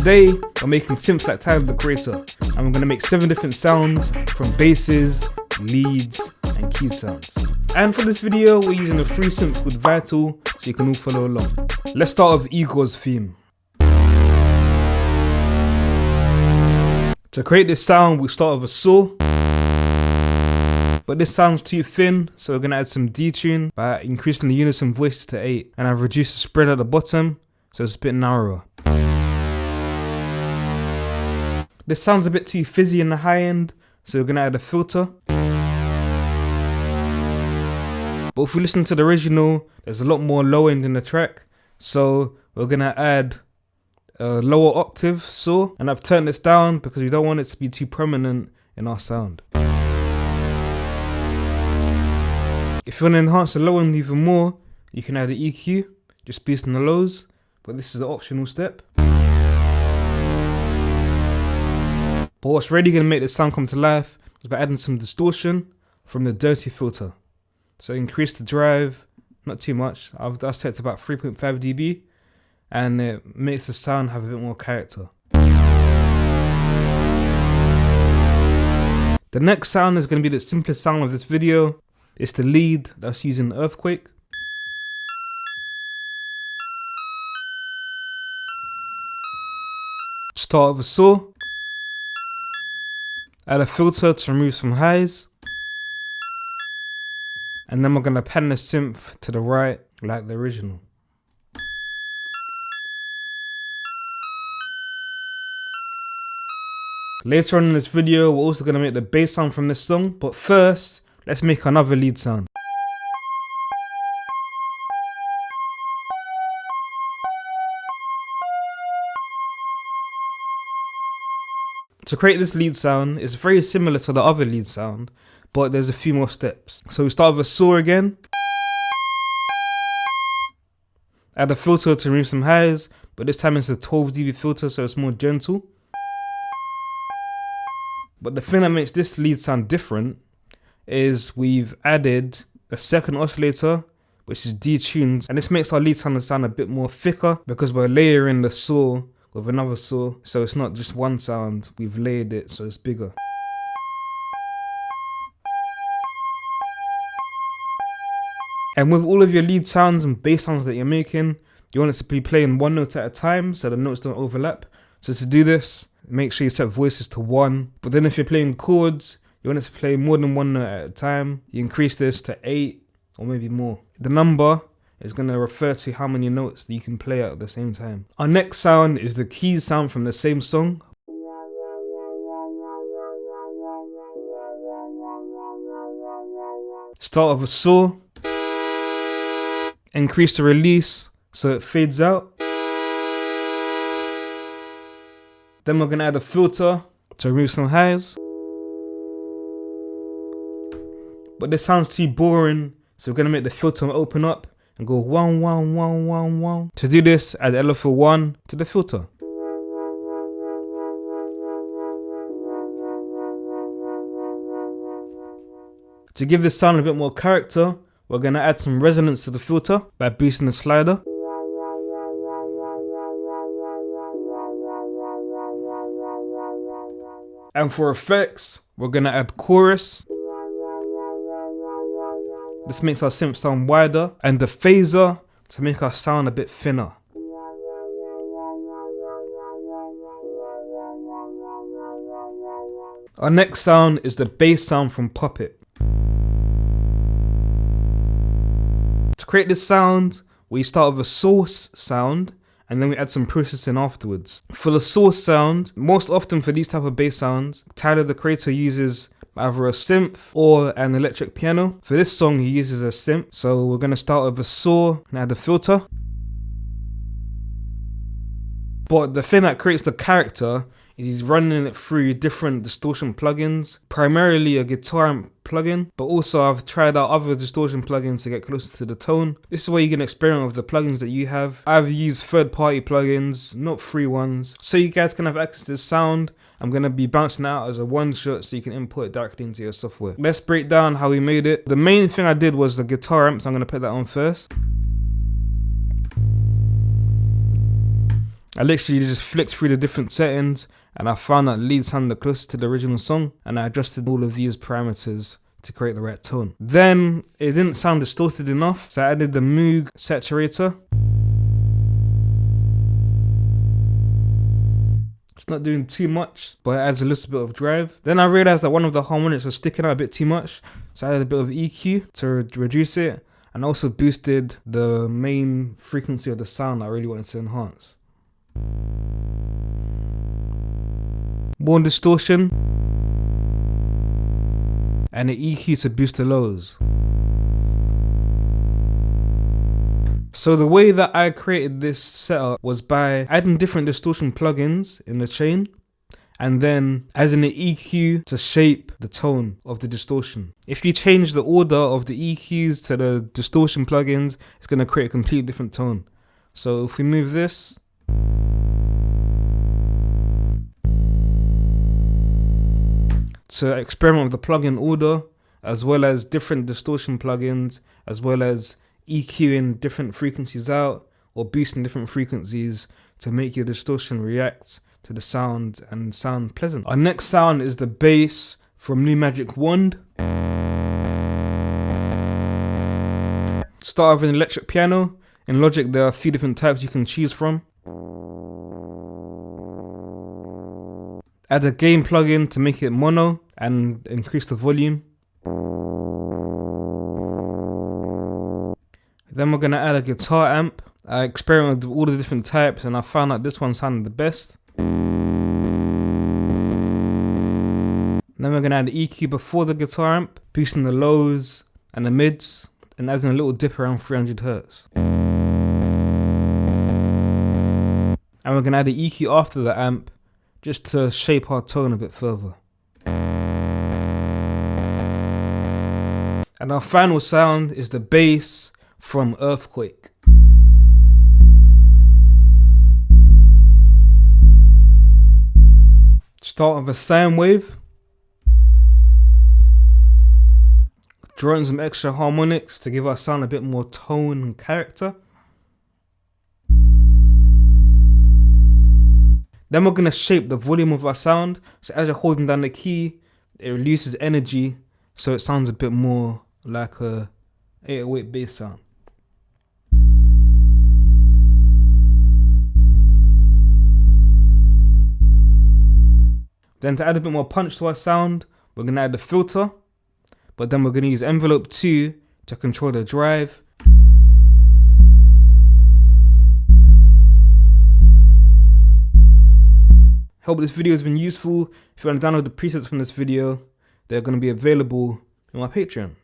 Today, we're making synths like Tyler the Creator, and we're gonna make 7 different sounds from basses, leads, and key sounds. And for this video, we're using a free synth called Vital, so you can all follow along. Let's start with Igor's theme. To create this sound, we start with a saw. But this sounds too thin, so we're gonna add some detune by increasing the unison voices to 8, and I've reduced the spread at the bottom, so it's a bit narrower. This sounds a bit too fizzy in the high end, so we're gonna add a filter. But if we listen to the original, there's a lot more low end in the track, so we're gonna add a lower octave saw, and I've turned this down because we don't want it to be too prominent in our sound. If you want to enhance the low end even more, you can add an EQ, just boosting the lows, but this is the optional step. But what's really going to make the sound come to life is by adding some distortion from the dirty filter. So increase the drive, not too much, I've set to about 3.5 dB, and it makes the sound have a bit more character. The next sound is going to be the simplest sound of this video. It's the lead that's using Earthquake. Start with a saw. Add a filter to remove some highs. And then we're going to pan the synth to the right like the original. Later on in this video, we're also going to make the bass sound from this song, but first, let's make another lead sound. To create this lead sound, it's very similar to the other lead sound, but there's a few more steps. So we start with a saw again. Add a filter to remove some highs, but this time it's a 12 dB filter, so it's more gentle. But the thing that makes this lead sound different is we've added a second oscillator, which is detuned, and this makes our lead sound a bit more thicker because we're layering the saw with another saw, so it's not just one sound, we've layered it so it's bigger. And with all of your lead sounds and bass sounds that you're making, you want it to be playing one note at a time so the notes don't overlap. So to do this, make sure you set voices to 1, but then if you're playing chords, you want it to play more than one note at a time. You increase this to 8 or maybe more. The number is going to refer to how many notes that you can play at the same time. Our next sound is the keys sound from the same song. Start with a saw. Increase the release so it fades out. Then we're going to add a filter to remove some highs. But this sounds too boring, so we're going to make the filter open up and go 1 1 1 1 1. To do this, add LFO1 to the filter. To give this sound a bit more character, we're going to add some resonance to the filter by boosting the slider. And for effects, we're going to add chorus. This makes our synth sound wider, and the phaser to make our sound a bit thinner. Our next sound is the bass sound from Puppet. To create this sound, we start with a source sound, and then we add some processing afterwards. For the source sound, most often for these type of bass sounds, Tyler the Creator uses either a synth or an electric piano. For this song, he uses a synth. So we're going to start with a saw and add a filter. But the thing that creates the character is he's running it through different distortion plugins, primarily a guitar amp plugin, but also I've tried out other distortion plugins to get closer to the tone. This is where you can experiment with the plugins that you have. I've used third-party plugins, not free ones, so you guys can have access to the sound. I'm going to be bouncing it out as a one shot so you can input it directly into your software. Let's break down how we made it. The main thing I did was the guitar amp, so I'm going to put that on first. I literally just flicked through the different settings and I found that lead sounded closer to the original song, and I adjusted all of these parameters to create the right tone. Then it didn't sound distorted enough, so I added the Moog saturator. It's not doing too much, but it adds a little bit of drive. Then I realized that one of the harmonics was sticking out a bit too much, so I added a bit of EQ to reduce it, and also boosted the main frequency of the sound I really wanted to enhance. More distortion, and an EQ to boost the lows. So the way that I created this setup was by adding different distortion plugins in the chain, and then adding an EQ to shape the tone of the distortion. If you change the order of the EQs to the distortion plugins, it's going to create a completely different tone. So if we move this, to experiment with the plugin order, as well as different distortion plugins, as well as EQing different frequencies out or boosting different frequencies to make your distortion react to the sound and sound pleasant. Our next sound is the bass from New Magic Wand. Start with an electric piano. In Logic there are a few different types you can choose from. Add a gain plugin to make it mono and increase the volume. Then we're going to add a guitar amp. I experimented with all the different types and I found that this one sounded the best. Then we're going to add the EQ before the guitar amp, boosting the lows and the mids, and adding a little dip around 300 Hz. And we're going to add the EQ after the amp, just to shape our tone a bit further. And our final sound is the bass from Earthquake. Start with a sine wave. Draw in some extra harmonics to give our sound a bit more tone and character. Then we're going to shape the volume of our sound. So as you're holding down the key, it releases energy, so it sounds a bit more like a 808 bass sound. Then to add a bit more punch to our sound, we're going to add the filter, but then we're going to use envelope 2 to control the drive. Hope this video has been useful. If you want to download the presets from this video, they're going to be available on my Patreon.